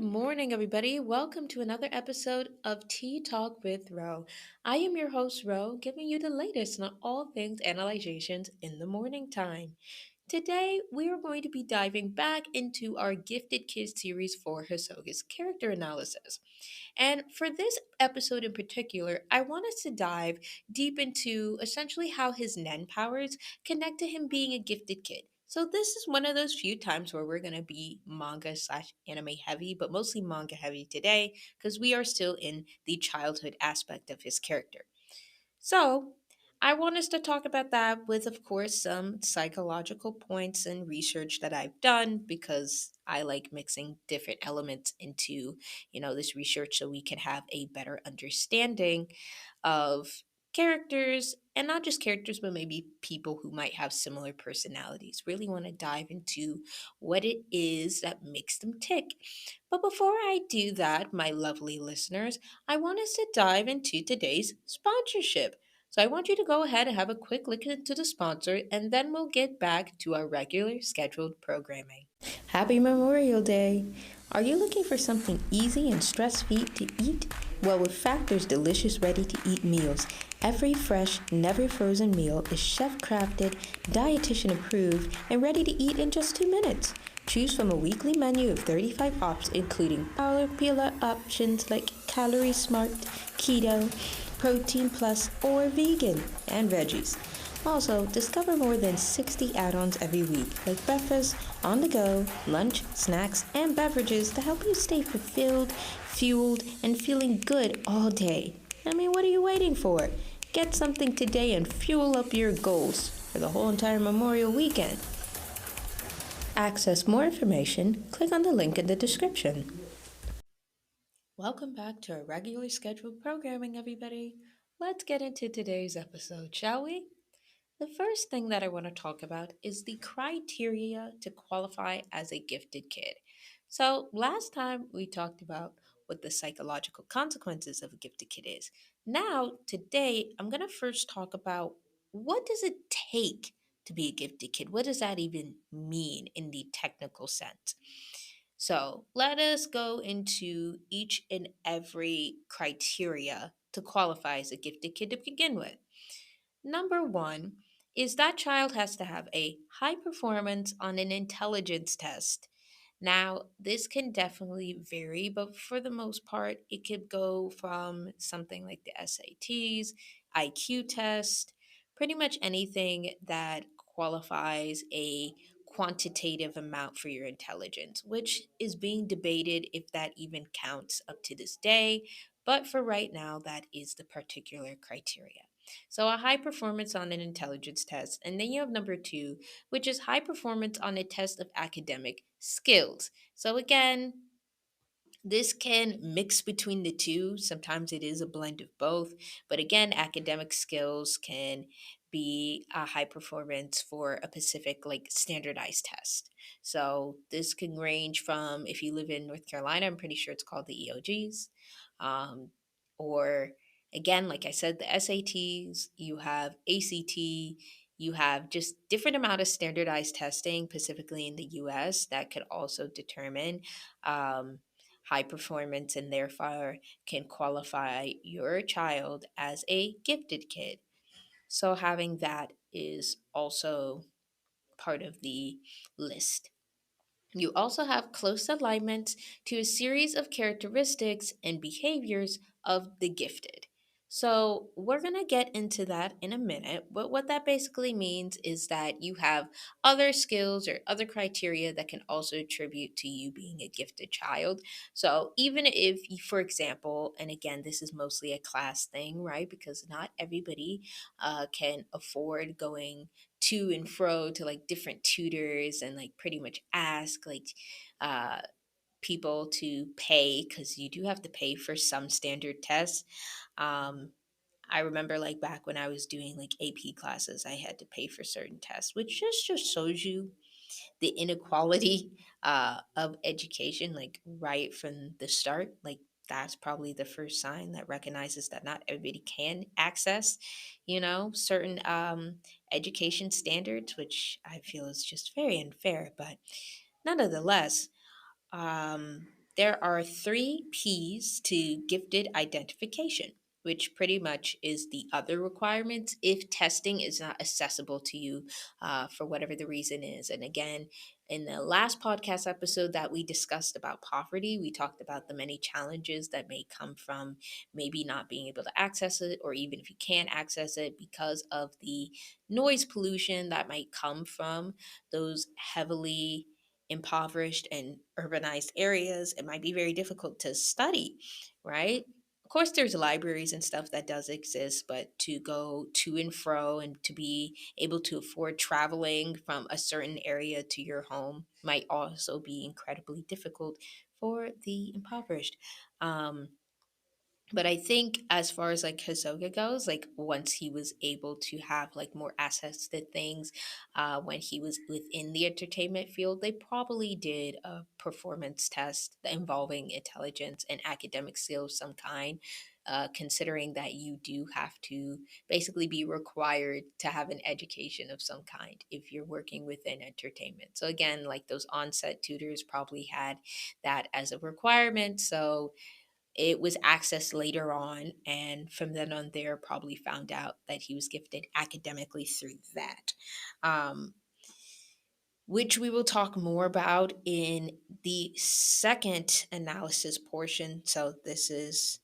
morning, everybody. Welcome to another episode of Tea Talk with Ro. I am your host, Ro, giving you the latest on all things analyzations in the morning time. Today, we are going to be diving back into our Gifted Kids series for Hisoka's character analysis. And for this episode in particular, I want us to dive deep into essentially how his Nen powers connect to him being a gifted kid. So this is one of those few times where we're gonna be manga slash anime heavy, but mostly manga heavy today because we are still in the childhood aspect of his character. So, I want us to talk about that with, of course, some psychological points and research that I've done because I like mixing different elements into, this research so we can have a better understanding of characters and not just characters, but maybe people who might have similar personalities. Really want to dive into what it is that makes them tick. But before I do that, my lovely listeners, I want us to dive into today's sponsorship. So I want you to go ahead and have a quick look into the sponsor, and then we'll get back to our regular scheduled programming. Happy Memorial Day! Are you looking for something easy and stress-free to eat? Well, with Factor's delicious ready-to-eat meals, every fresh, never frozen meal is chef-crafted, dietitian approved, and ready to eat in just 2 minutes. Choose from a weekly menu of 35 options, including popular options like Calorie Smart, Keto, Protein Plus, or Vegan, and veggies. Also, discover more than 60 add-ons every week, like breakfast, on the go, lunch, snacks, and beverages to help you stay fulfilled, fueled, and feeling good all day. I mean, what are you waiting for? Get something today and fuel up your goals for the whole entire Memorial weekend. Access more information, click on the link in the description. Welcome back to our regularly scheduled programming, everybody. Let's get into today's episode, shall we? The first thing that I want to talk about is the criteria to qualify as a gifted kid. So, last time we talked about what the psychological consequences of a gifted kid is. Now, today, I'm going to first talk about what does it take to be a gifted kid? What does that even mean in the technical sense? So, let us go into each and every criteria to qualify as a gifted kid to begin with. Number one is that child has to have a high performance on an intelligence test. Now, this can definitely vary, but for the most part, it could go from something like the SATs, IQ test, pretty much anything that qualifies a quantitative amount for your intelligence, which is being debated if that even counts up to this day. But for right now, that is the particular criteria. So, a high performance on an intelligence test. And then you have number two, which is high performance on a test of academic skills. So, again, this can mix between the two. Sometimes it is a blend of both. But again, academic skills can be a high performance for a specific, like standardized test. So this can range from, if you live in North Carolina, I'm pretty sure it's called the EOGs. Um, or again, like I said, the SATs, you have ACT, you have just different amount of standardized testing, specifically in the US, that could also determine um, high performance and therefore can qualify your child as a gifted kid. So having that is also part of the list. You also have close alignment to a series of characteristics and behaviors of the gifted. So, we're going to get into that in a minute. But what that basically means is that you have other skills or other criteria that can also attribute to you being a gifted child. So, even if, for example, and again, this is mostly a class thing, right? Because not everybody can afford going to and fro to like different tutors and like pretty much ask like uh people to pay because you do have to pay for some standard tests. I remember like back when I was doing like AP classes, I had to pay for certain tests, which just shows you the inequality of education, like right from the start. Like that's probably the first sign that recognizes that not everybody can access, certain education standards, which I feel is just very unfair. But nonetheless, um, there are three P's to gifted identification, which pretty much is the other requirements if testing is not accessible to you for whatever the reason is. And again, in the last podcast episode that we discussed about poverty, we talked about the many challenges that may come from maybe not being able to access it, or even if you can't access it because of the noise pollution that might come from those heavily impoverished and urbanized areas. It might be very difficult to study, right? Of course, there's libraries and stuff that does exist, but to go to and fro and to be able to afford traveling from a certain area to your home might also be incredibly difficult for the impoverished. Um, but I think as far as like Hisoka goes, like once he was able to have like more access to things, when he was within the entertainment field, they probably did a performance test involving intelligence and academic skill of some kind. Considering that you do have to basically be required to have an education of some kind if you're working within entertainment. So, again, like those onset tutors probably had that as a requirement. So, it was accessed later on, and from then on, there probably found out that he was gifted academically through that, um, which we will talk more about in the second analysis portion. So, this is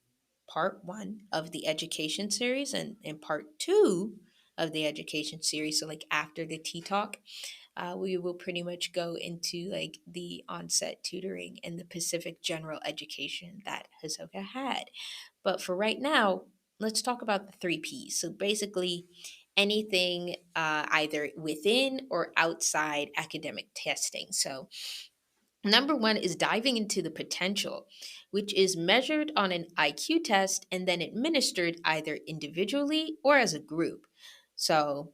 part one of the education series, and in part two of the education series. So, like after the tea talk, we will pretty much go into like the onset tutoring and the Pacific general education that Hisoka had. But for right now, let's talk about the three P's. So basically, anything either within or outside academic testing. So number one is diving into the potential, which is measured on an IQ test and then administered either individually or as a group. So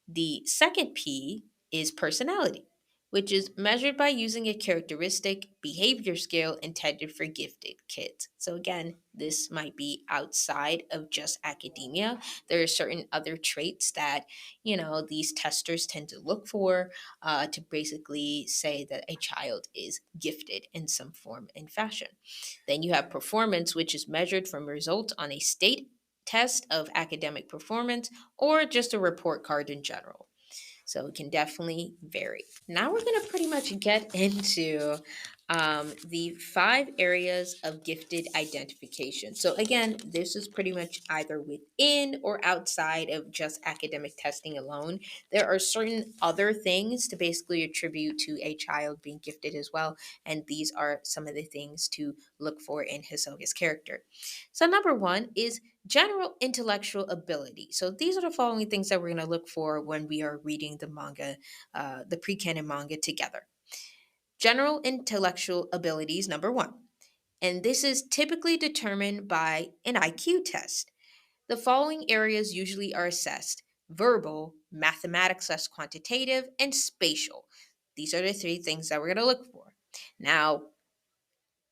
the second P is personality, which is measured by using a characteristic behavior scale intended for gifted kids. So again, this might be outside of just academia. There are certain other traits that, these testers tend to look for to basically say that a child is gifted in some form and fashion. Then you have performance, which is measured from results on a state test of academic performance or just a report card in general. So it can definitely vary. Now we're going to pretty much get into the five areas of gifted identification. So again, this is pretty much either within or outside of just academic testing alone. There are certain other things to basically attribute to a child being gifted as well. And these are some of the things to look for in Hisoga's character. So number one is general intellectual ability. So these are the following things that we're going to look for when we are reading the manga, the pre-canon manga together. General intellectual abilities, number one. And this is typically determined by an IQ test. The following areas usually are assessed: verbal, mathematics less quantitative, and spatial. These are the three things that we're going to look for. Now,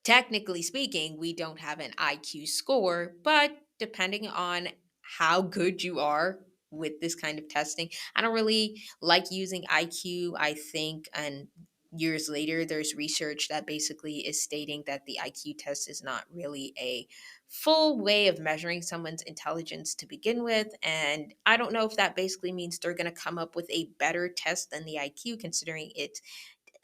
technically speaking, we don't have an IQ score, but depending on how good you are with this kind of testing, I don't really like using IQ. I think, and years later, there's research that basically is stating that the IQ test is not really a full way of measuring someone's intelligence to begin with. And I don't know if that basically means they're going to come up with a better test than the IQ, considering it's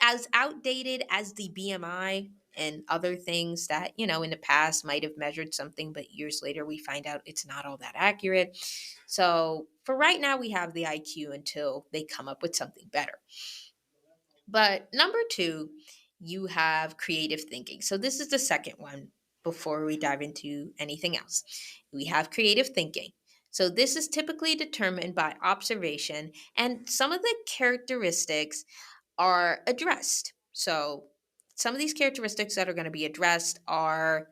as outdated as the BMI and other things that, in the past might have measured something, but years later we find out it's not all that accurate. So for right now, we have the IQ until they come up with something better. But number two, you have creative thinking. So this is the second one before we dive into anything else. We have creative thinking. So this is typically determined by observation, and some of the characteristics are addressed. So, some of these characteristics that are going to be addressed are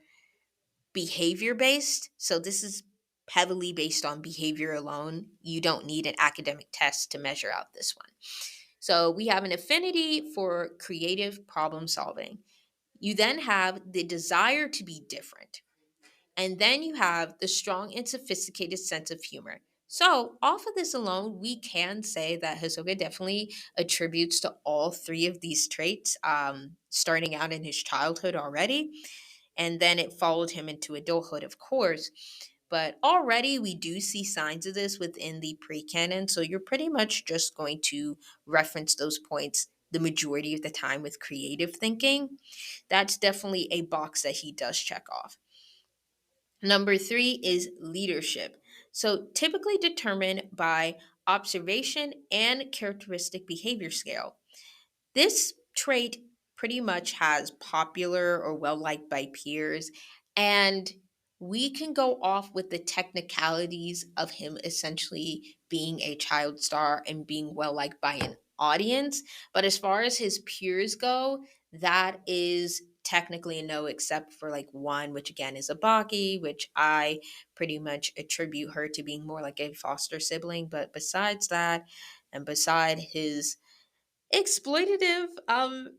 behavior based. So, this is heavily based on behavior alone. You don't need an academic test to measure out this one. So, we have an affinity for creative problem solving. You then have the desire to be different. And then you have the strong and sophisticated sense of humor. So, off of this alone, we can say that Hisoka definitely attributes to all three of these traits, starting out in his childhood already. And then it followed him into adulthood, of course. But already we do see signs of this within the pre canon. So, you're pretty much just going to reference those points the majority of the time with creative thinking. That's definitely a box that he does check off. Number three is leadership. So, typically determined by observation and characteristic behavior scale. This trait pretty much has popular or well liked by peers, and we can go off with the technicalities of him essentially being a child star and being well liked by an audience. But as far as his peers go, that is technically a no, except for like one, which again is a Baki, which I pretty much attribute her to being more like a foster sibling. But besides that, and beside his exploitative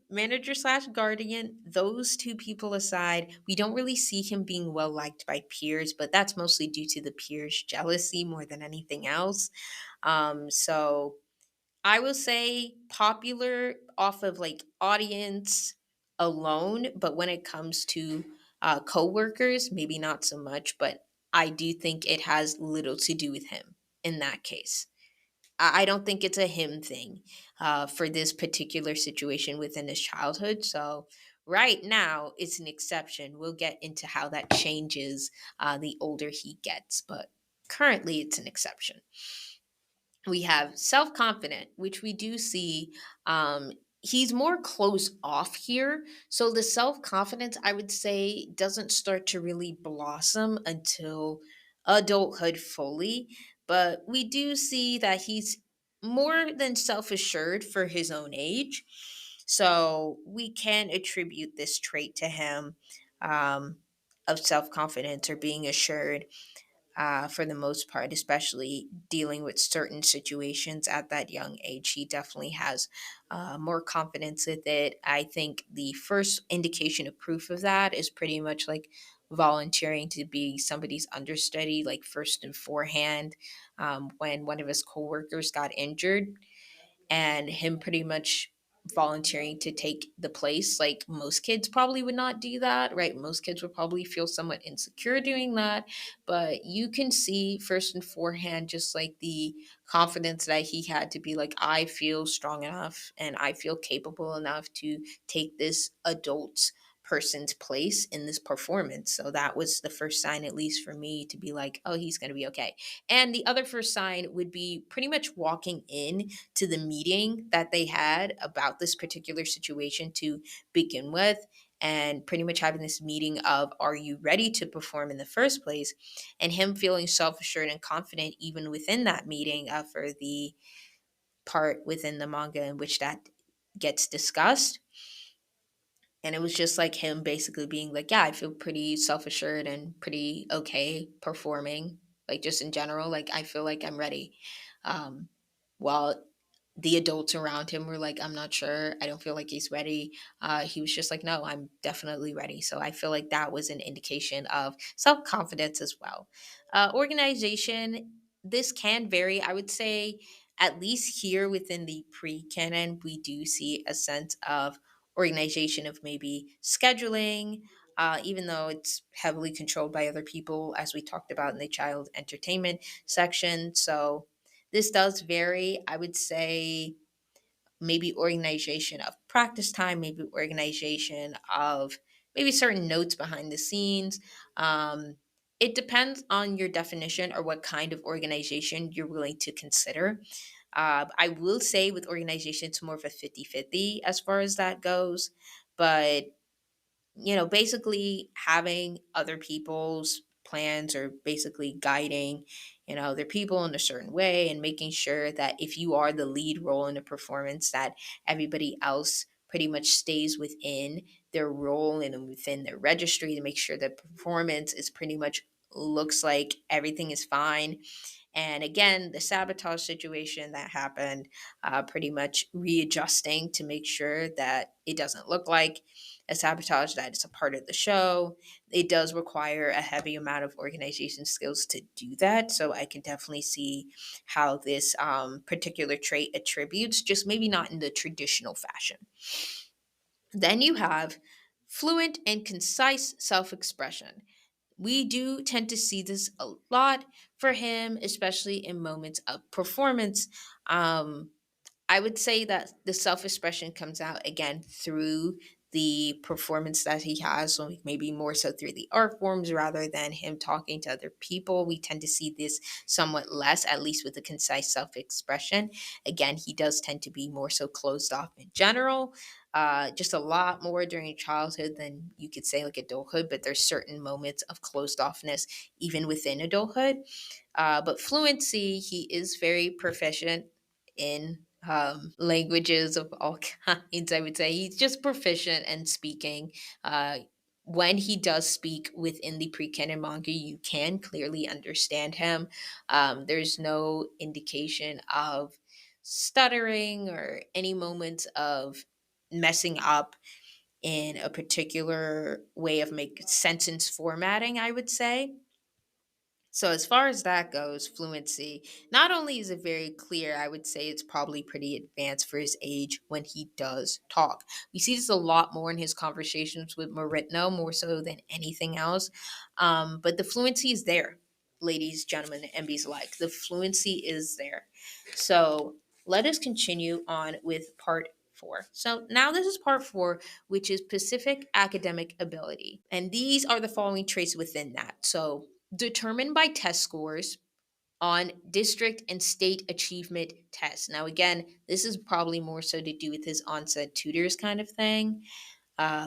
manager slash guardian, those two people aside, we don't really see him being well liked by peers, but that's mostly due to the peers jealousy more than anything else. So I will say popular off of like audience alone, but when it comes to co-workers, maybe not so much, but I do think it has little to do with him in that case. I don't think it's a him thing for this particular situation within his childhood. So, right now, it's an exception. We'll get into how that changes the older he gets, but currently, it's an exception. We have self confident, which we do see. He's more close off here. So the self confidence, I would say, doesn't start to really blossom until adulthood fully. But we do see that he's more than self assured for his own age. So we can attribute this trait to him um, of self confidence or being assured for the most part, especially dealing with certain situations at that young age. He definitely has more confidence with it. I think the first indication of proof of that is pretty much like volunteering to be somebody's understudy, like first and forehand, when one of his coworkers got injured and him pretty much volunteering to take the place. Like most kids probably would not do that, right? Most kids would probably feel somewhat insecure doing that. But you can see first and forehand just like the confidence that he had to be like, I feel strong enough and I feel capable enough to take this adult person's place in this performance. So that was the first sign, at least for me, to be like, oh, he's going to be okay. And the other first sign would be pretty much walking in to the meeting that they had about this particular situation to begin with, and pretty much having this meeting of, are you ready to perform in the first place, and him feeling self-assured and confident even within that meeting for the part within the manga in which that gets discussed. And it was just like him basically being like, yeah, I feel pretty self assured and pretty okay performing, like just in general. Like, I feel like I'm ready. Um, while the adults around him were like, I'm not sure. I don't feel like he's ready. He was just like, no, I'm definitely ready. So I feel like that was an indication of self confidence as well. Organization, this can vary. I would say, at least here within the pre canon, we do see a sense of organization of maybe scheduling, even though it's heavily controlled by other people, as we talked about in the child entertainment section. So this does vary. I would say maybe organization of practice time, maybe organization of maybe certain notes behind the scenes. It depends on your definition or what kind of organization you're willing to consider. I will say with organization, it's more of a 50-50 as far as that goes. But basically having other people's plans or basically guiding, their people in a certain way and making sure that if you are the lead role in a performance, that everybody else pretty much stays within their role and within their registry to make sure that performance is pretty much looks like everything is fine. And again, the sabotage situation that happened, pretty much readjusting to make sure that it doesn't look like a sabotage that is a part of the show. It does require a heavy amount of organization skills to do that. So I can definitely see how this particular trait attributes, just maybe not in the traditional fashion. Then you have fluent and concise self expression. We do tend to see this a lot for him, especially in moments of performance. Um, I would say that the self expression comes out again through the performance that he has, so maybe more so through the art forms rather than him talking to other people. We tend to see this somewhat less, at least with the concise self expression. Again, he does tend to be more so closed off in general, just a lot more during childhood than you could say like adulthood, but there's certain moments of closed offness even within adulthood. But fluency, he is very proficient in languages of all kinds, I would say. He's just proficient in speaking. Uh, when he does speak within the pre-canon manga, you can clearly understand him. There's no indication of stuttering or any moments of messing up in a particular way of make sentence formatting, I would say. So as far as that goes, fluency, not only is it very clear, I would say it's probably pretty advanced for his age when he does talk. We see this a lot more in his conversations with Maritno, more so than anything else. But the fluency is there, ladies, gentlemen, MBs alike. The fluency is there. So let us continue on with part four. So now this is part four, which is specific academic ability. And these are the following traits within that. So determined by test scores on district and state achievement tests. Now, again, this is probably more so to do with his onset tutors kind of thing,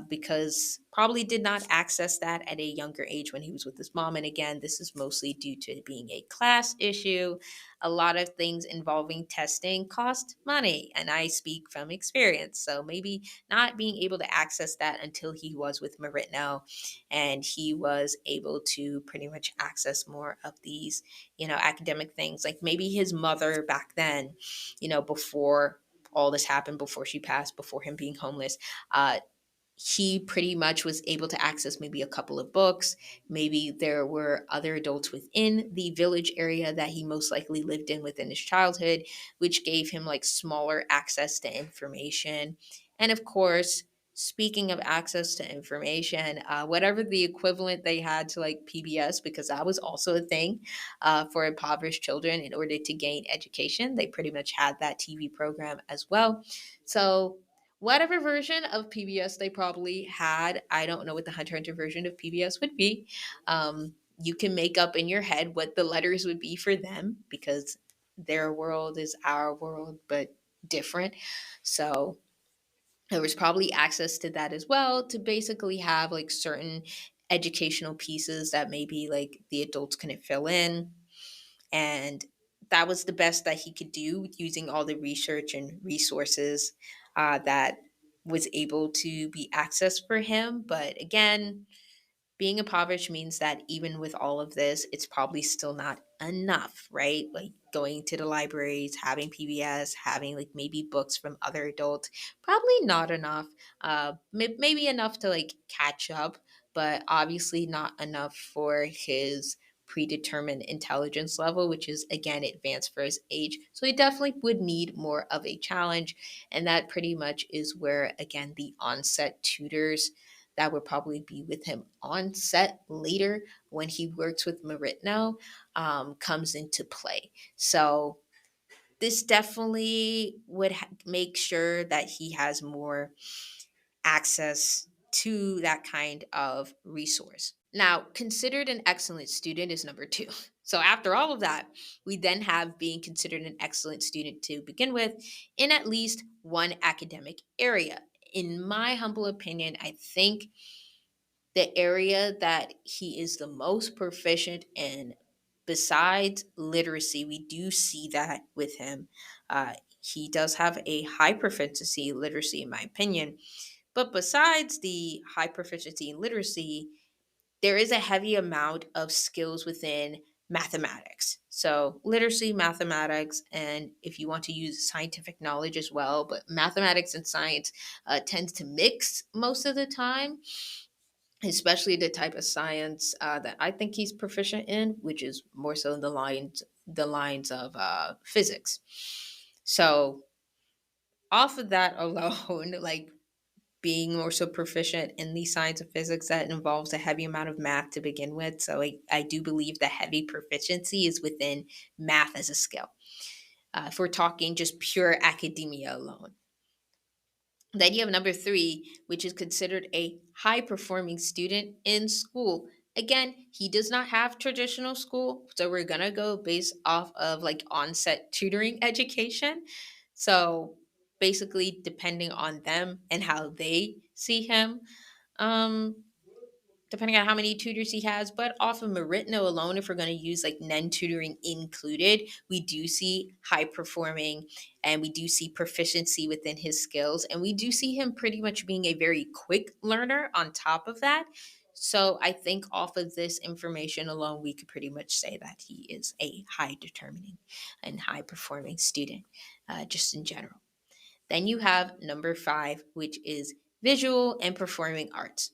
because probably did not access that at a younger age when he was with his mom. And again, this is mostly due to it being a class issue. A lot of things involving testing cost money, and I speak from experience. So maybe not being able to access that until he was with Maritno, and he was able to pretty much access more of these, academic things. Like maybe his mother back then, before all this happened, before she passed, before him being homeless, he pretty much was able to access maybe a couple of books. Maybe there were other adults within the village area that he most likely lived in within his childhood, which gave him like smaller access to information. And of course, speaking of access to information, whatever the equivalent they had to like PBS, because that was also a thing for impoverished children in order to gain education, they pretty much had that TV program as well. So whatever version of PBS they probably had. I don't know what the Hunter version of PBS would be. You can make up in your head what the letters would be for them because their world is our world, but different. So there was probably access to that as well to basically have like certain educational pieces that maybe like the adults couldn't fill in, and that was the best that he could do using all the research and resources that was able to be accessed for him. But again, being impoverished means that even with all of this, it's probably still not enough, right? Like going to the libraries, having PBS, having like maybe books from other adults, probably not enough. Maybe enough to like catch up, but obviously not enough for his predetermined intelligence level, which is again advanced for his age. So he definitely would need more of a challenge. And that pretty much is where, again, the onset tutors that would probably be with him on set later when he works with Maritno comes into play. So this definitely would make sure that he has more access to that kind of resource. Now, considered an excellent student is number two. So, after all of that, we then have being considered an excellent student to begin with in at least one academic area. In my humble opinion, I think the area that he is the most proficient in, besides literacy, we do see that with him. He does have a high proficiency in literacy, in my opinion. But besides the high proficiency in literacy, there is a heavy amount of skills within mathematics. So, literacy, mathematics, and if you want to use scientific knowledge as well, but mathematics and science tends to mix most of the time, especially the type of science that I think he's proficient in, which is more so the lines of physics. So, off of that alone, like being more so proficient in the science of physics that involves a heavy amount of math to begin with. So I do believe the heavy proficiency is within math as a skill. If we're talking just pure academia alone. Then you have number three, which is considered a high performing student in school. Again, he does not have traditional school, so we're gonna go based off of like onset tutoring education. So basically, depending on them and how they see him, um, depending on how many tutors he has, but off of Meritno alone, if we're going to use like NEN tutoring included, we do see high performing and we do see proficiency within his skills. And we do see him pretty much being a very quick learner on top of that. So I think off of this information alone, we could pretty much say that he is a high determining and high performing student, just in general. Then you have number five, which is visual and performing arts.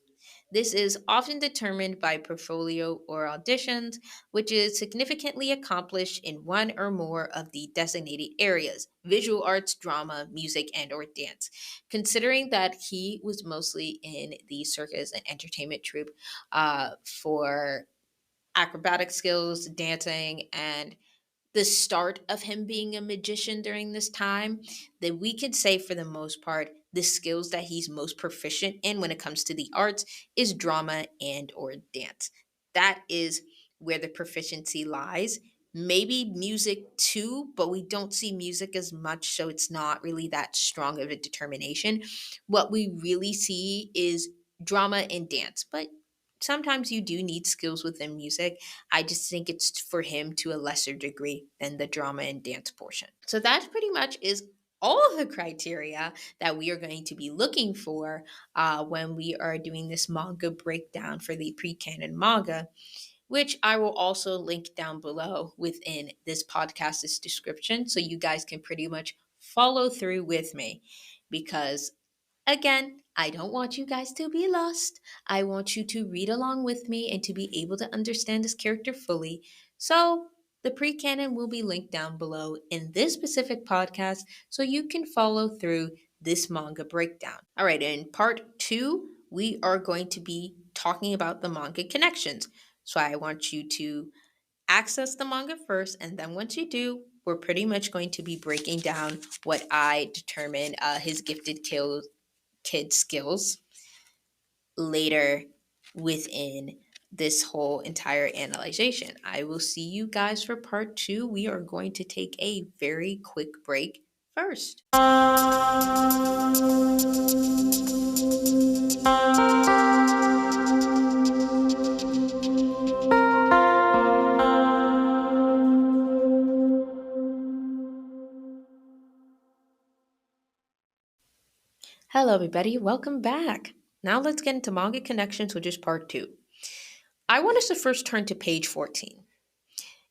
This is often determined by portfolio or auditions, which is significantly accomplished in one or more of the designated areas: visual arts, drama, music, and or dance. Considering that he was mostly in the circus and entertainment troupe for acrobatic skills, dancing, and the start of him being a magician during this time, that we could say for the most part the skills that he's most proficient in when it comes to the arts is drama and or dance. That is where the proficiency lies. Maybe music too, but we don't see music as much, so it's not really that strong of a determination. What we really see is drama and dance, but sometimes you do need skills within music. I just think it's for him to a lesser degree than the drama and dance portion. So that pretty much is all of the criteria that we are going to be looking for when we are doing this manga breakdown for the pre-canon manga, which I will also link down below within this podcast's description so you guys can pretty much follow through with me, because again, I don't want you guys to be lost. I want you to read along with me and to be able to understand this character fully. So, the pre canon will be linked down below in this specific podcast so you can follow through this manga breakdown. All right, in part two, we are going to be talking about the manga connections. So, I want you to access the manga first, and then once you do, we're pretty much going to be breaking down what I determine his gifted kid skills later within this whole entire analyzation. I will see you guys for part two. We are going to take a very quick break first. Hello, everybody. Welcome back. Now let's get into manga connections, which is part two. I want us to first turn to page 14.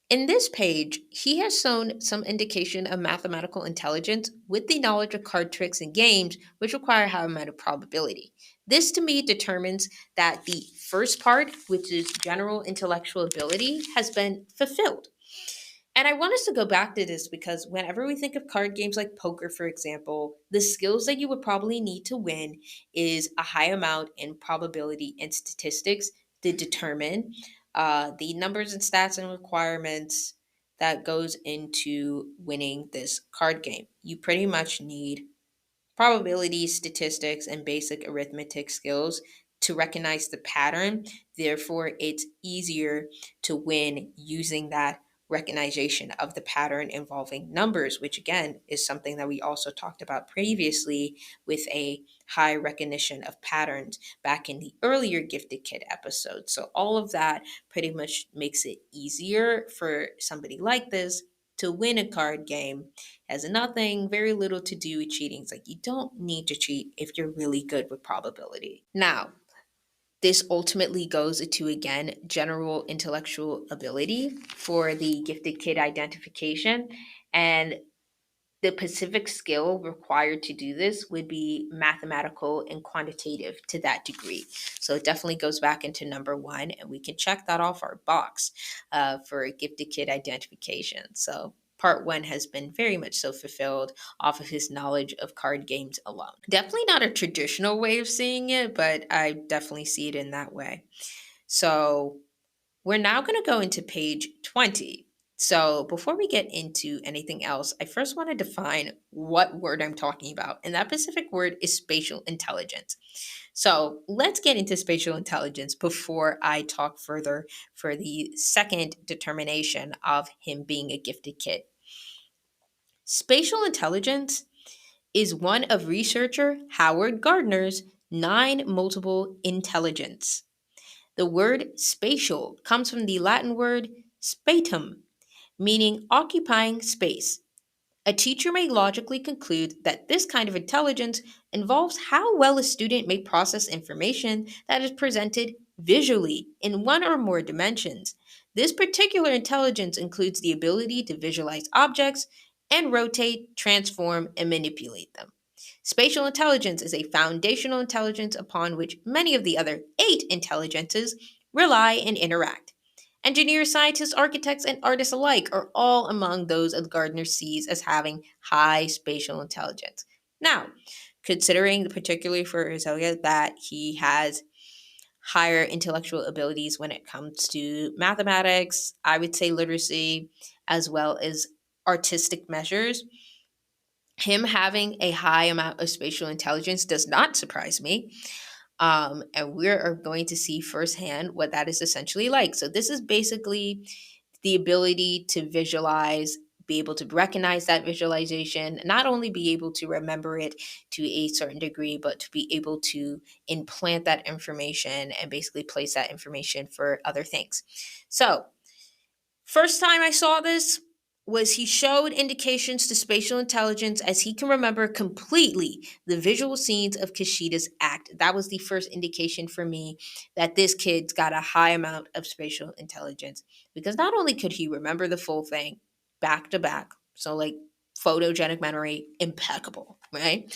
In this page, he has shown some indication of mathematical intelligence with the knowledge of card tricks and games, which require a high amount of probability. This to me determines that the first part, which is general intellectual ability, has been fulfilled. And I want us to go back to this because whenever we think of card games like poker, for example, the skills that you would probably need to win is a high amount in probability and statistics to determine the numbers and stats and requirements that goes into winning this card game. You pretty much need probability, statistics, and basic arithmetic skills to recognize the pattern. Therefore, it's easier to win using that recognition of the pattern involving numbers, which again is something that we also talked about previously with a high recognition of patterns back in the earlier Gifted Kid episode. So, all of that pretty much makes it easier for somebody like this to win a card game. Has nothing, very little to do with cheating. It's like you don't need to cheat if you're really good with probability. Now, This ultimately goes to, again, general intellectual ability for the gifted kid identification. And the specific skill required to do this would be mathematical and quantitative to that degree. So it definitely goes back into number one, and we can check that off our box for gifted kid identification. So part one has been very much so fulfilled off of his knowledge of card games alone. Definitely not a traditional way of seeing it, but I definitely see it in that way. So we're now going to go into page 20. So before we get into anything else, I first want to define what word I'm talking about. And that specific word is spatial intelligence. So let's get into spatial intelligence before I talk further for the second determination of him being a gifted kid. Spatial intelligence is one of researcher Howard Gardner's 9 multiple intelligence. The word spatial comes from the Latin word spatum, meaning occupying space. A teacher may logically conclude that this kind of intelligence involves how well a student may process information that is presented visually in one or more dimensions. This particular intelligence includes the ability to visualize objects and rotate, transform, and manipulate them. Spatial intelligence is a foundational intelligence upon which many of the other 8 intelligences rely and interact. Engineers, scientists, architects, and artists alike are all among those of Gardner sees as having high spatial intelligence. Now, considering particularly for Hisoka that he has higher intellectual abilities when it comes to mathematics, I would say literacy, as well as artistic measures, him having a high amount of spatial intelligence does not surprise me. And we are going to see firsthand what that is essentially like. So, this is basically the ability to visualize, be able to recognize that visualization, not only be able to remember it to a certain degree, but to be able to implant that information and basically place that information for other things. So, first time I saw this was he showed indications to spatial intelligence as he can remember completely the visual scenes of Kishida's act. That was the first indication for me that this kid's got a high amount of spatial intelligence because not only could he remember the full thing back to back, so like photogenic memory, impeccable, right?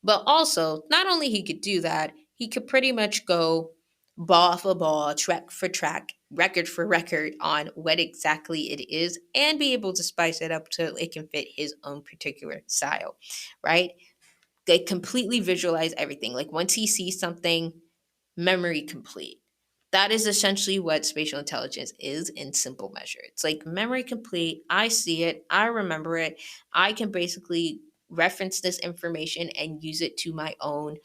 But also, not only he could do that, he could pretty much go ball for ball, track for track, record for record on what exactly it is and be able to spice it up so it can fit his own particular style, right? They completely visualize everything. Like once he sees something, memory complete. That is essentially what spatial intelligence is in simple measure. It's like memory complete. I see it, I remember it. I can basically reference this information and use it to my own,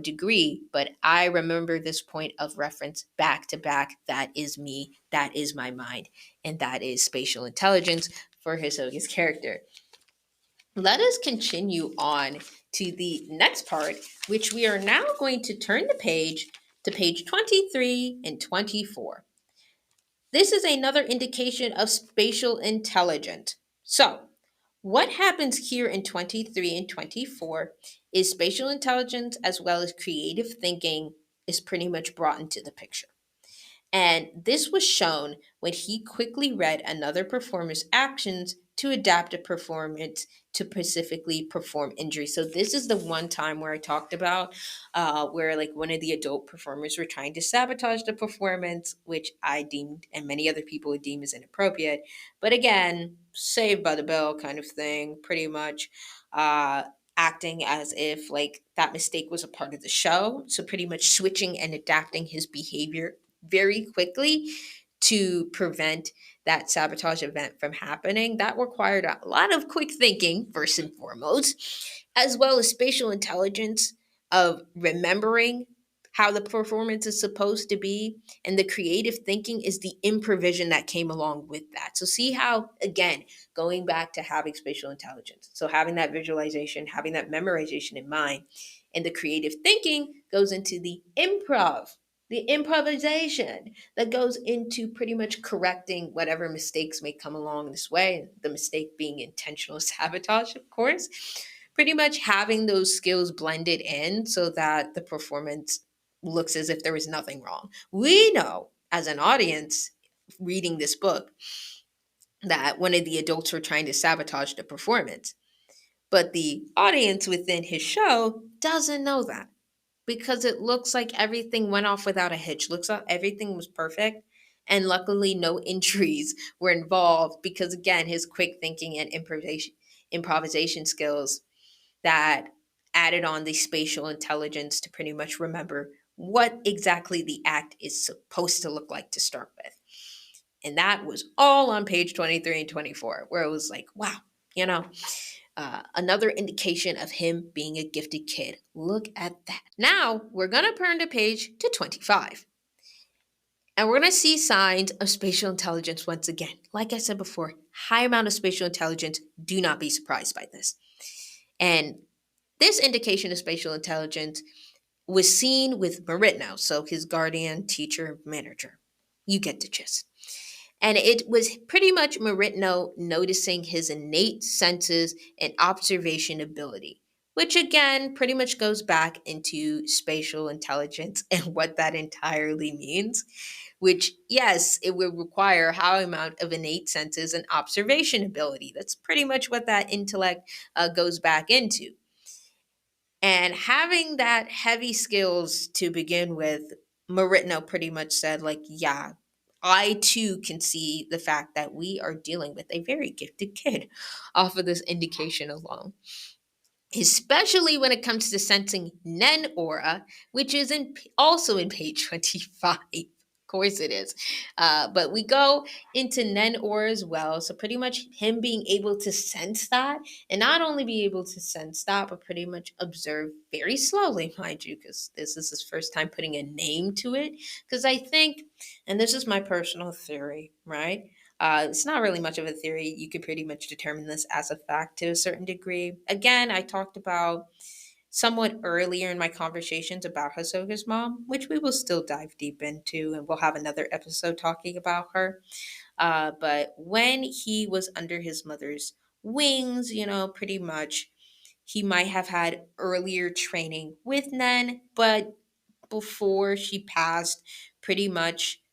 degree, but I remember this point of reference back to back. That is me, that is my mind, and that is spatial intelligence for Hisoka's character. Let us continue on to the next part, which we are now going to turn the page to page 23 and 24. This is another indication of spatial intelligence. So, what happens here in 23 and 24 is spatial intelligence as well as creative thinking is pretty much brought into the picture. And this was shown when he quickly read another performer's actions to adapt a performance to specifically perform injury. So this is the one time where I talked about where like one of the adult performers were trying to sabotage the performance, which I deemed and many other people would deem as inappropriate. But again, saved by the bell kind of thing, pretty much. Acting as if like that mistake was a part of the show. So pretty much switching and adapting his behavior very quickly to prevent that sabotage event from happening. That required a lot of quick thinking, first and foremost, as well as spatial intelligence of remembering how the performance is supposed to be. And the creative thinking is the improvisation that came along with that. So, see how, again, going back to having spatial intelligence. So, having that visualization, having that memorization in mind, and the creative thinking goes into the improvisation that goes into pretty much correcting whatever mistakes may come along this way, the mistake being intentional sabotage, of course. Pretty much having those skills blended in so that the performance looks as if there was nothing wrong. We know as an audience reading this book that one of the adults were trying to sabotage the performance. But the audience within his show doesn't know that because it looks like everything went off without a hitch. Looks like everything was perfect. And luckily, no injuries were involved because, again, his quick thinking and improvisation skills that added on the spatial intelligence to pretty much remember what exactly the act is supposed to look like to start with. And that was all on page 23 and 24, where it was like, wow, you know, another indication of him being a gifted kid. Look at that. Now we're going to turn to page to 25. And we're going to see signs of spatial intelligence once again. Like I said before, high amount of spatial intelligence. Do not be surprised by this. And this indication of spatial intelligence was seen with Meritno, so his guardian, teacher, manager. You get the gist. And it was pretty much Meritno noticing his innate senses and observation ability, which again pretty much goes back into spatial intelligence and what that entirely means. Which, yes, it would require a high amount of innate senses and observation ability. That's pretty much what that intellect goes back into. And having that heavy skills to begin with, Meritno pretty much said, like, yeah, I too can see the fact that we are dealing with a very gifted kid off of this indication alone. Especially when it comes to sensing Nen aura, which is also in page 25. Of course it is. But we go into Nen aura as well. So pretty much him being able to sense that, and not only be able to sense that, but pretty much observe very slowly, mind you, because this is his first time putting a name to it. Because I think, and this is my personal theory, right? It's not really much of a theory. You could pretty much determine this as a fact to a certain degree. Again, I talked about somewhat earlier in my conversations about Hisoka's mom, which we will still dive deep into, and we'll have another episode talking about her. But when he was under his mother's wings, pretty much he might have had earlier training with Nen, but before she passed, pretty much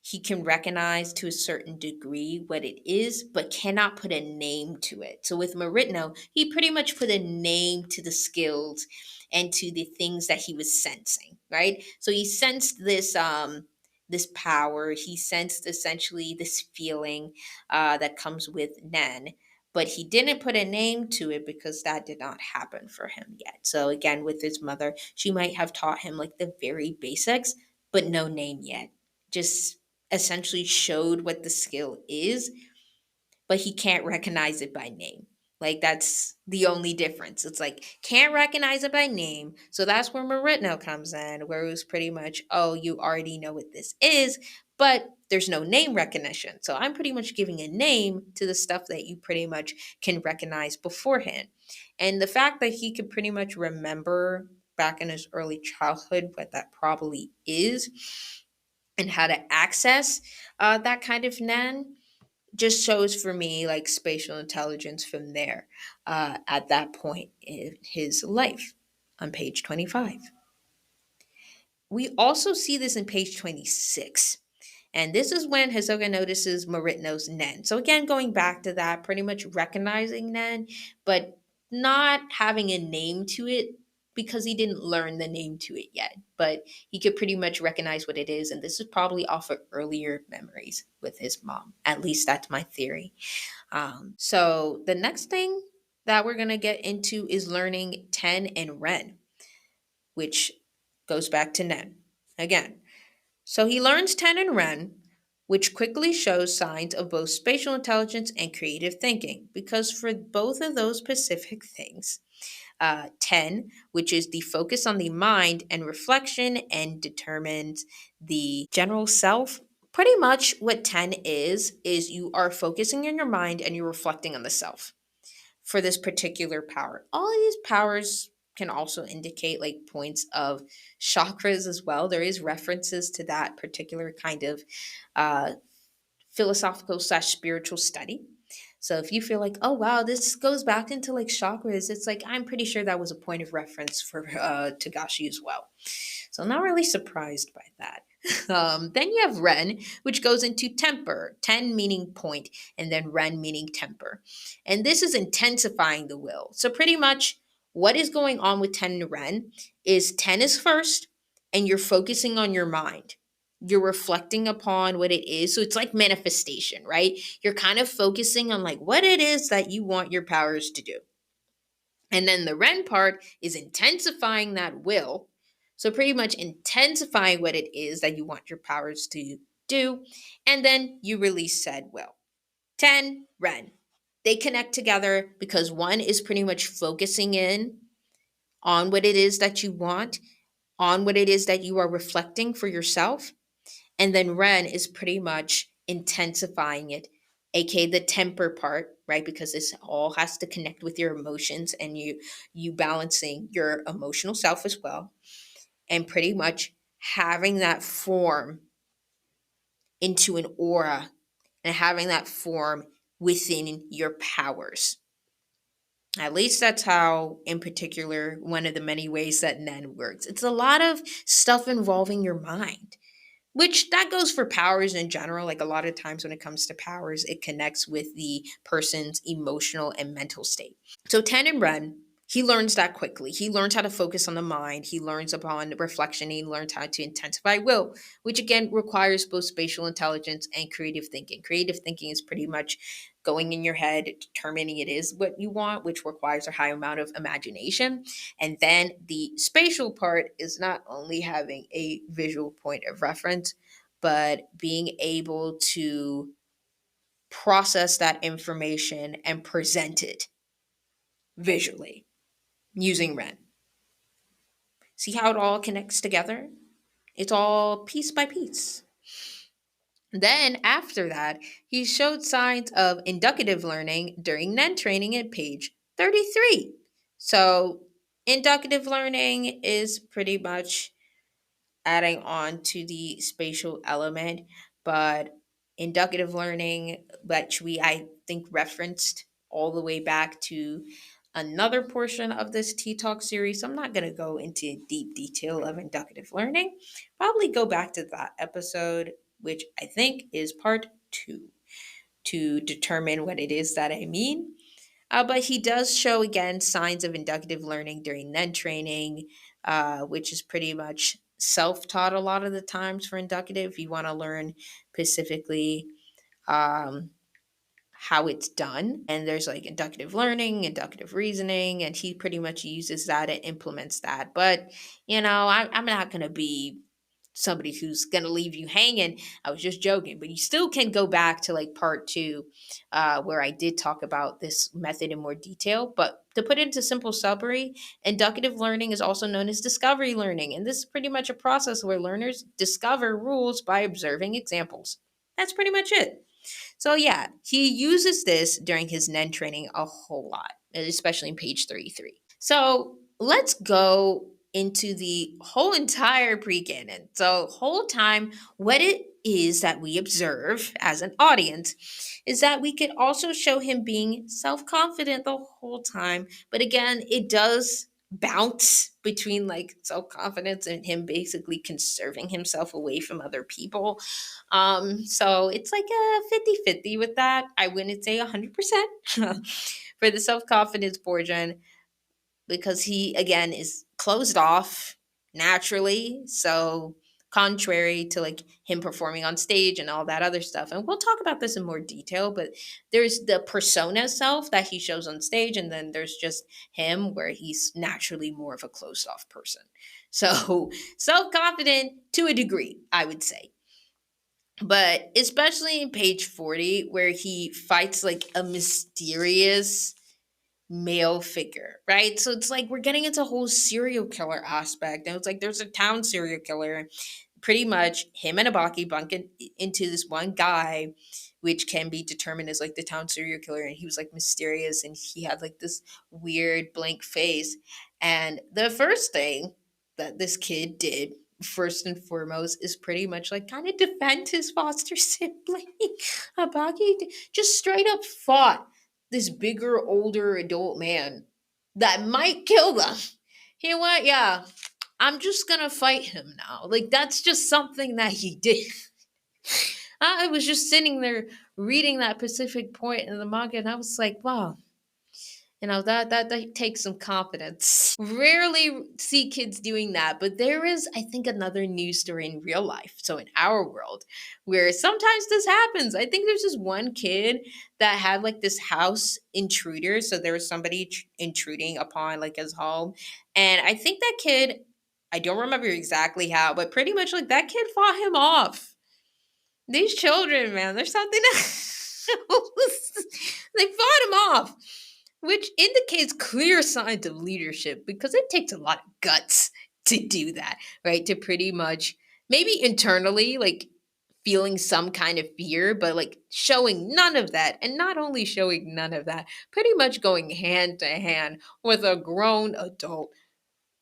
he can recognize to a certain degree what it is, but cannot put a name to it. So with Meritno, he pretty much put a name to the skills and to the things that he was sensing, right? So he sensed this power. He sensed essentially this feeling that comes with Nen, but he didn't put a name to it because that did not happen for him yet. So again, with his mother, she might have taught him like the very basics, but no name yet. Just essentially showed what the skill is, but he can't recognize it by name. Like that's the only difference. It's like can't recognize it by name. So that's where Meritno comes in, where it was pretty much, oh, you already know what this is, but there's no name recognition. So I'm pretty much giving a name to the stuff that you pretty much can recognize beforehand. And the fact that he could pretty much remember back in his early childhood what that probably is and how to access that kind of Nen just shows for me like spatial intelligence from there at that point in his life on page 25. We also see this in page 26. And this is when Hisoka notices Meritno's Nen. So again, going back to that, pretty much recognizing Nen, but not having a name to it because he didn't learn the name to it yet. But he could pretty much recognize what it is. And this is probably off of earlier memories with his mom. At least that's my theory. So the next thing that we're going to get into is learning Ten and Ren, which goes back to Nen. Again, so he learns Ten and Ren, which quickly shows signs of both spatial intelligence and creative thinking, because for both of those specific things, 10, which is the focus on the mind and reflection and determines the general self. Pretty much what 10 is you are focusing on your mind and you're reflecting on the self for this particular power. All of these powers can also indicate like points of chakras as well. There is references to that particular kind of uh, philosophical slash spiritual study. So if you feel like, oh wow, this goes back into like chakras, it's like I'm pretty sure that was a point of reference for Tagashi as well. So I'm not really surprised by that. Then you have Ren, which goes into temper, ten meaning point, and then Ren meaning temper. And this is intensifying the will. So pretty much what is going on with 10 and Ren is 10 is first, and you're focusing on your mind. You're reflecting upon what it is. So it's like manifestation, right? You're kind of focusing on like what it is that you want your powers to do. And then the Ren part is intensifying that will. So, pretty much intensifying what it is that you want your powers to do. And then you release said will. 10, Ren. They connect together because one is pretty much focusing in on what it is that you want, on what it is that you are reflecting for yourself. And then Ren is pretty much intensifying it, aka the temper part, right? Because this all has to connect with your emotions and you balancing your emotional self as well, and pretty much having that form into an aura and having that form within your powers. At least that's how, in particular, one of the many ways that Nen works. It's a lot of stuff involving your mind, which that goes for powers in general. Like a lot of times when it comes to powers, it connects with the person's emotional and mental state. So Ten and Ren, he learns that quickly. He learns how to focus on the mind. He learns upon reflection. He learns how to intensify will, which again requires both spatial intelligence and creative thinking. Creative thinking is pretty much going in your head, determining it is what you want, which requires a high amount of imagination. And then the spatial part is not only having a visual point of reference, but being able to process that information and present it visually using Ren. See how it all connects together? It's all piece by piece. Then, after that, he showed signs of inducative learning during Nen training at page 33. So, inducative learning is pretty much adding on to the spatial element, but inducative learning, which we I think referenced all the way back to another portion of this T Talk series. So I'm not going to go into deep detail of inducative learning. Probably go back to that episode, which I think is part 2, to determine what it is that I mean. But he does show again signs of inductive learning during Nen training, which is pretty much self taught a lot of the times for inducative. You want to learn specifically um, how it's done. And there's like inductive learning, inductive reasoning, and he pretty much uses that and implements that. But, I'm not going to be somebody who's going to leave you hanging. I was just joking, but you still can go back to like part 2, where I did talk about this method in more detail. But to put it into simple summary, inductive learning is also known as discovery learning. And this is pretty much a process where learners discover rules by observing examples. That's pretty much it. So yeah, he uses this during his Nen training a whole lot, especially in page 33. So let's go into the whole entire pre-canon. So whole time, what it is that we observe as an audience is that we could also show him being self-confident the whole time. But again, it does bounce between like self-confidence and him basically conserving himself away from other people. So it's like a 50-50 with that. I wouldn't say 100% for the self-confidence portion, because he again is closed off naturally. So contrary to like him performing on stage and all that other stuff. And we'll talk about this in more detail, but there's the persona self that he shows on stage, and then there's just him where he's naturally more of a closed off person. So self-confident to a degree, I would say. But especially in page 40, where he fights like a mysterious male figure, right? So it's like we're getting into a whole serial killer aspect. And it's like there's a town serial killer. Pretty much him and Abaki bunk into this one guy, which can be determined as like the town serial killer. And he was like mysterious and he had like this weird blank face. And the first thing that this kid did, first and foremost, is pretty much like kind of defend his foster sibling. Abaki just straight up fought this bigger, older adult man that might kill them. You know what? Yeah, I'm just gonna fight him now. Like, that's just something that he did. I was just sitting there reading that Pacific point in the manga, and I was like, wow, that takes some confidence. Rarely see kids doing that, but there is, I think, another news story in real life. So in our world, where sometimes this happens. I think there's this one kid that had like this house intruder. So there was somebody intruding upon like his home, and I think that kid. I don't remember exactly how, but pretty much like that kid fought him off. These children, man, there's something else. They fought him off, which indicates clear signs of leadership because it takes a lot of guts to do that, right? To pretty much maybe internally, like feeling some kind of fear, but like showing none of that. And not only showing none of that, pretty much going hand to hand with a grown adult.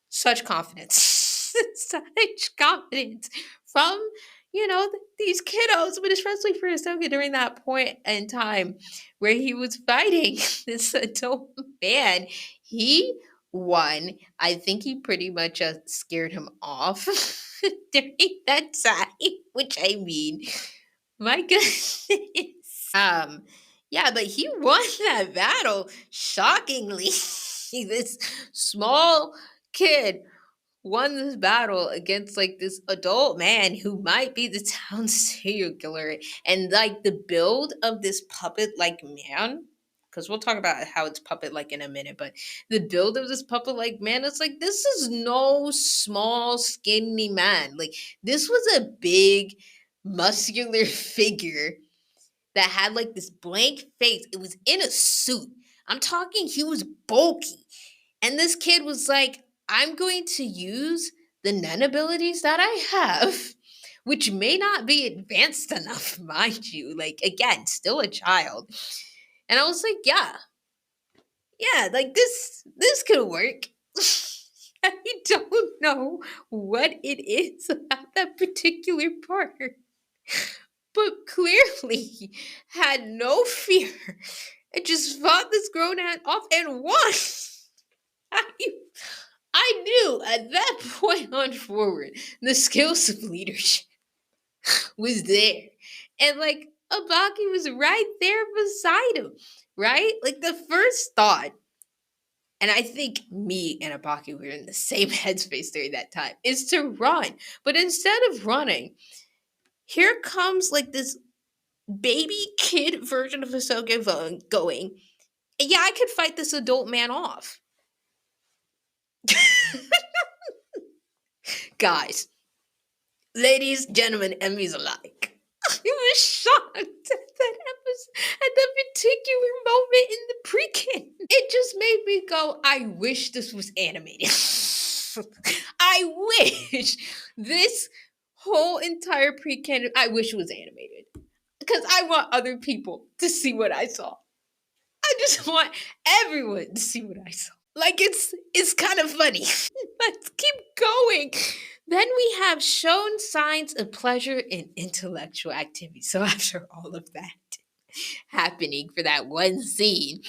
Such confidence. Such confidence from, these kiddos, but especially for Ahsoka during that point in time where he was fighting this adult man. He won. I think he pretty much scared him off during that time, which I mean, my goodness. Um, yeah, but he won that battle shockingly. This small kid won this battle against like this adult man who might be the town's serial killer. And like the build of this puppet like man, because we'll talk about how it's puppet like in a minute, but the build of this puppet like man, it's like this is no small skinny man. Like this was a big muscular figure that had like this blank face. It was in a suit. I'm talking, he was bulky. And this kid was like, I'm going to use the Nen abilities that I have, which may not be advanced enough, mind you. Like, again, still a child. And I was like, yeah, like this could work. I don't know what it is about that particular part, but clearly had no fear and just fought this grown man off and won. I, I knew at that point on forward the skills of leadership was there. And like Abaki was right there beside him, right? Like the first thought, and I think me and Abaki were in the same headspace during that time, is to run. But instead of running, here comes like this baby kid version of Ahsoka going, yeah, I could fight this adult man off. Guys, ladies, gentlemen, enemies alike. I was shocked at that episode, at that particular moment in the pre-canon. It just made me go, I wish this was animated. I wish this whole entire pre-canon, I wish it was animated. Because I want other people to see what I saw. I just want everyone to see what I saw. Like it's kind of funny. Let's keep going. Then we have shown signs of pleasure in intellectual activity. So after all of that happening for that one scene,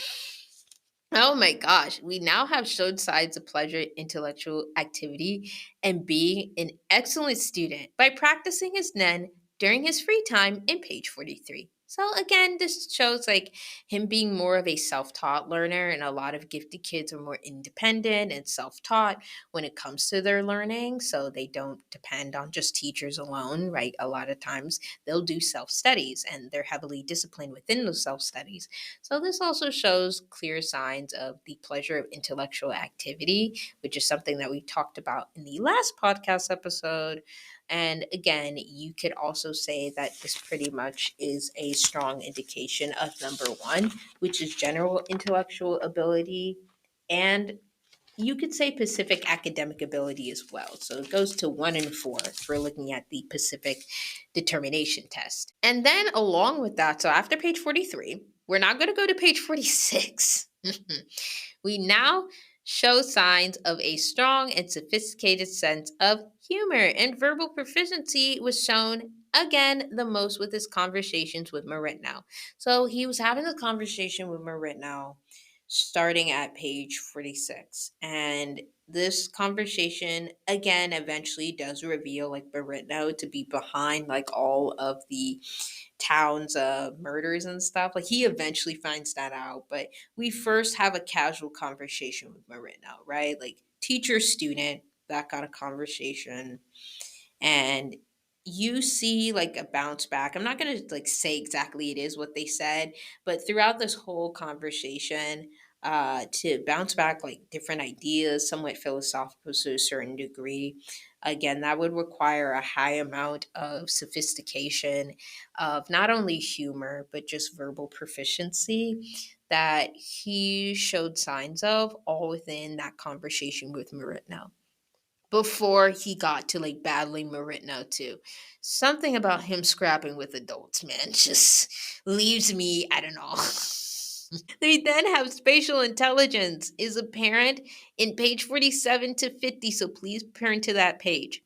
oh my gosh, we now have shown signs of pleasure in intellectual activity and being an excellent student by practicing his Nen during his free time in page 43. So again, this shows like him being more of a self-taught learner, and a lot of gifted kids are more independent and self-taught when it comes to their learning, so they don't depend on just teachers alone, right? A lot of times they'll do self-studies and they're heavily disciplined within those self-studies. So this also shows clear signs of the pleasure of intellectual activity, which is something that we talked about in the last podcast episode. And again, you could also say that this pretty much is a strong indication of number one, which is general intellectual ability. And you could say Pacific academic ability as well. So it goes to 1 and 4 if we're looking at the Pacific determination test. And then along with that, so after page 43, we're not going to go to page 46. We now show signs of a strong and sophisticated sense of humor, and verbal proficiency was shown again, the most with his conversations with Marino. So he was having a conversation with Marino starting at page 46. And this conversation, again, eventually does reveal like Marino to be behind like all of the town's murders and stuff. Like he eventually finds that out. But we first have a casual conversation with Marino, right? Like teacher student, that kind of conversation, and you see like a bounce back. I'm not going to like say exactly it is what they said, but throughout this whole conversation, to bounce back like different ideas, somewhat philosophical to a certain degree, again, that would require a high amount of sophistication of not only humor but just verbal proficiency that he showed signs of all within that conversation with Marino before he got to like battling Marino too. Something about him scrapping with adults, man, just leaves me, I don't know. We then have spatial intelligence is apparent in page 47 to 50, so please turn to that page.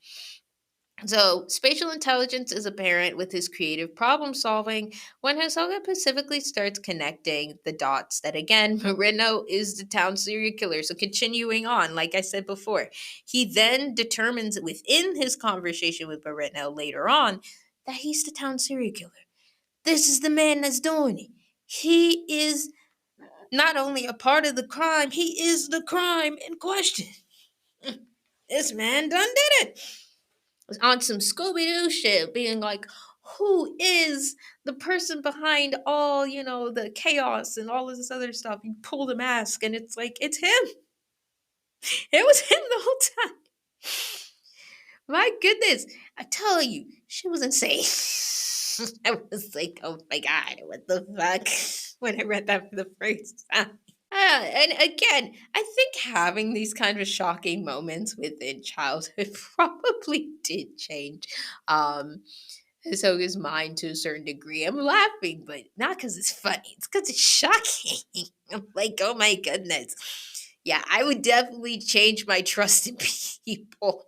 So, spatial intelligence is apparent with his creative problem solving when Hisoka specifically starts connecting the dots that, again, Marino is the town serial killer. So, continuing on, like I said before, he then determines within his conversation with Marino later on that he's the town serial killer. This is the man that's doing it. He is not only a part of the crime, he is the crime in question. This man done did it. On some Scooby Doo shit, being like, who is the person behind all, the chaos and all of this other stuff? You pull the mask and it's like, it's him. It was him the whole time. My goodness. I tell you, she was insane. I was like, oh my God, what the fuck? When I read that for the first time. And again, I think having these kind of shocking moments within childhood probably did change Hisoga's mind to a certain degree. I'm laughing, but not because it's funny. It's because it's shocking. I'm like, oh my goodness. Yeah, I would definitely change my trust in people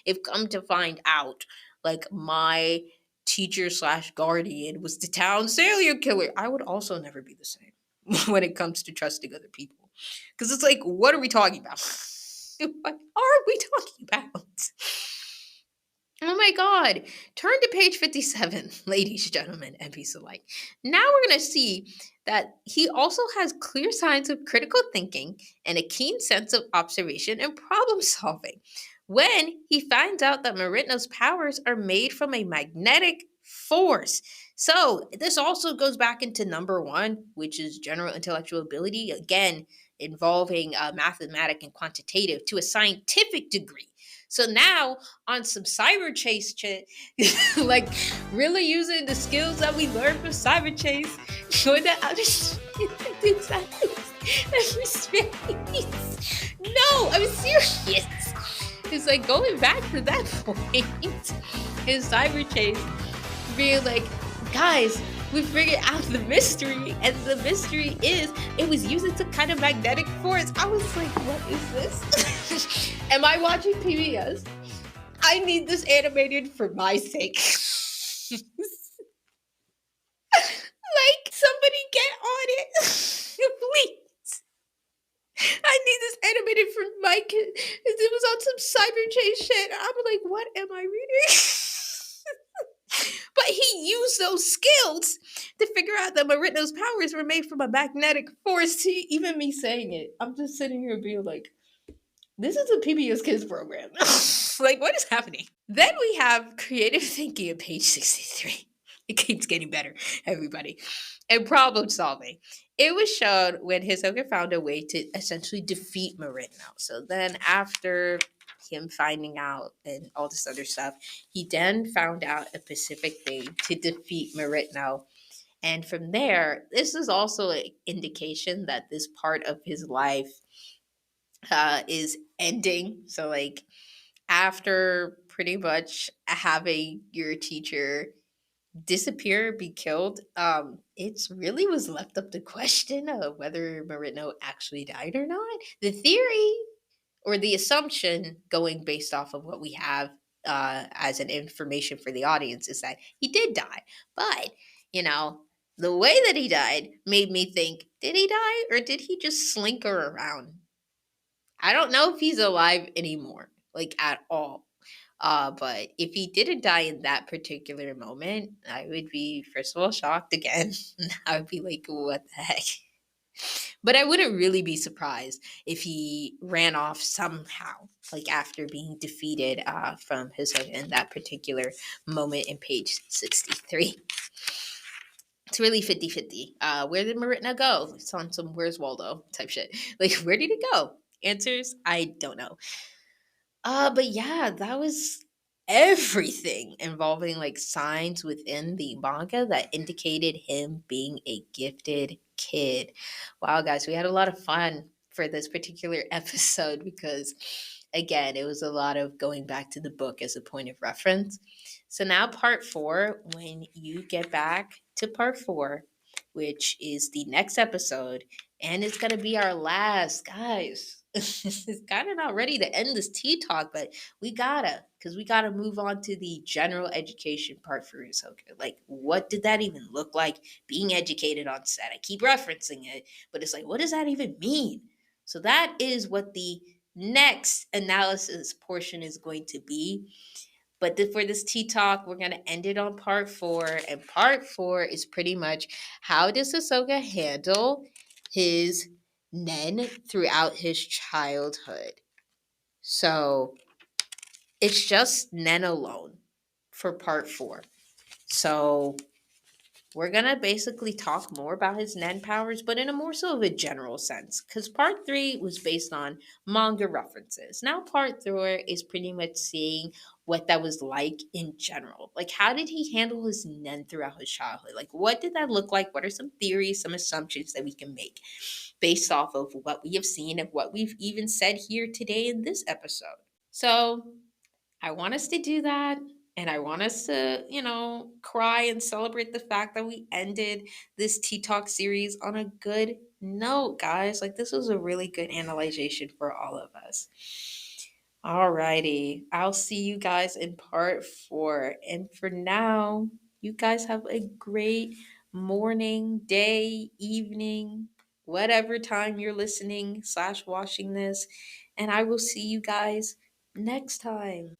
if come to find out, like my teacher slash guardian was the town serial killer. I would also never be the same when it comes to trusting other people. Because it's like, what are we talking about? What are we talking about? Oh my God. Turn to page 57, ladies, gentlemen, and peace alike. Now we're going to see that he also has clear signs of critical thinking and a keen sense of observation and problem solving when he finds out that Marino's powers are made from a magnetic force. So, this also goes back into number one, which is general intellectual ability, again, involving mathematic and quantitative to a scientific degree. So now on some cyber chase shit, like really using the skills that we learned from cyber chase, showing that outer space. No, I'm serious. It's like going back to that point in cyber chase, being like, guys, we figured out the mystery, and the mystery is it was using some kind of magnetic force. I was like, what is this? Am I watching PBS? I need this animated for my sake. Like, somebody get on it. Please. I need this animated for my kid. It was on some cyber chase shit. I'm like, what am I reading? But he used those skills to figure out that Marino's powers were made from a magnetic force. To even me saying it, I'm just sitting here being like, this is a PBS Kids program. Like, what is happening? Then we have creative thinking at page 63. It keeps getting better, everybody. And problem solving. It was shown when Hisoka found a way to essentially defeat Marino. So then after him finding out and all this other stuff, he then found out a specific thing to defeat Marino. And from there, this is also an indication that this part of his life is ending. So, like, after pretty much having your teacher disappear, be killed, it's really was left up to question of whether Marino actually died or not. The theory or the assumption going based off of what we have as an information for the audience is that he did die. But, you know, the way that he died made me think, did he die or did he just slinker around? I don't know if he's alive anymore, like at all. But if he didn't die in that particular moment, I would be, first of all, shocked again. I would be like, what the heck? But I wouldn't really be surprised if he ran off somehow, like after being defeated from Hisoka in that particular moment in page 63. It's really 50-50. Where did Marina go? It's on some Where's Waldo type shit. Like, where did he go? Answers, I don't know. But yeah, that was everything involving like signs within the manga that indicated him being a gifted kid. Wow, guys, we had a lot of fun for this particular episode because, again, it was a lot of going back to the book as a point of reference. So now, part four, when you get back to part four, which is the next episode, and it's going to be our last, guys. It's kind of not ready to end this tea talk, but we gotta, because we gotta move on to the general education part for Hisoka. Like, what did that even look like being educated on set? I keep referencing it, but it's like, what does that even mean? So that is what the next analysis portion is going to be. But for this tea talk, we're going to end it on part four. And part four is pretty much how does Hisoka handle his Nen throughout his childhood. So it's just Nen alone for part four. So we're going to basically talk more about his Nen powers, but in a more so of a general sense. Because part three was based on manga references. Now part four is pretty much seeing what that was like in general. Like, how did he handle his Nen throughout his childhood? Like, what did that look like? What are some theories, some assumptions that we can make based off of what we have seen and what we've even said here today in this episode? So I want us to do that. And I want us to, cry and celebrate the fact that we ended this Tea Talk series on a good note, guys. Like, this was a really good analyzation for all of us. Alrighty. I'll see you guys in part four. And for now, you guys have a great morning, day, evening, whatever time you're listening / watching this. And I will see you guys next time.